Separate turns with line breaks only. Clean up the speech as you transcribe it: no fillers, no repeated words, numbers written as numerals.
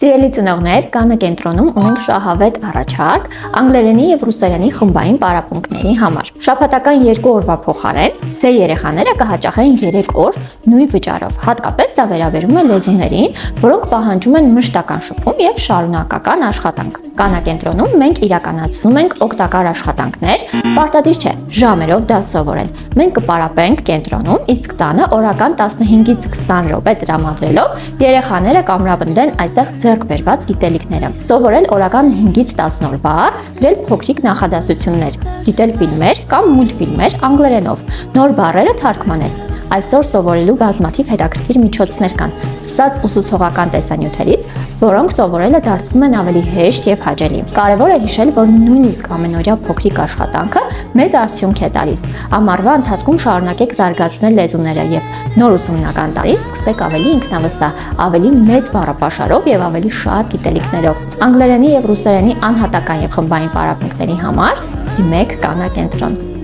Սիրելի ծնողներ, Կանա կենտրոնում ունենք շահավետ առաջարկ անգլերենի եւ ռուսերենի խմբային պարապմունքների համար։ Շաբաթական 2 օրվա փոխարեն ձեր երեխաները կհաճախեն 3 օր նույն վճարով։ Հատկապես դա վերաբերում է լեզուներին, որոնք պահանջում են մշտական շփում եւ շարունակական աշխատանք։ Կանա կենտրոնում մենք իրականացնում ենք օգտակար աշխատանքներ, պարտադիր չէ ժամերով դա սովորել։ Մենք կպարապենք կենտրոնում, իսկ տանը օրական 15-ից 20 րոպե տրամադրելով երեխաները կամրապնդեն այստեղ ձեռք բերված գիտելիքները, սովորել օրական 5-ից 10 օրվա, գրել փոքրիկ նախադասություններ, դիտել ֆիլմեր կամ մուլտֆիլմեր անգլերենով, նոր բառերը թարգմանել։ Այսօր սովորելու բազմաթիվ հետաքրքիր միջոցներ կան, սկսած ուսուցողական տեսանյութերից, որոնք սովորելը դարձնում են ավելի հեշտ եւ հաճելի։ Կարևոր է հիշել, որ նույնիսկ ամենօրյա փոքրիկ աշխատանքը մեծ արդյունք է տալիս։ Ամառվա ընթացքում շարունակեք զարգացնել լեզուները եւ նոր ուսումնական տարին սկսեք ավելի ինքնավստահ, ավելի մեծ բառապաշարով եւ ավելի շատ գիտելիքներով։ Անգլերենի եւ ռուսերենի անհատական եւ խմբային պարապմունքների համար դիմեք Կանա կենտրոն։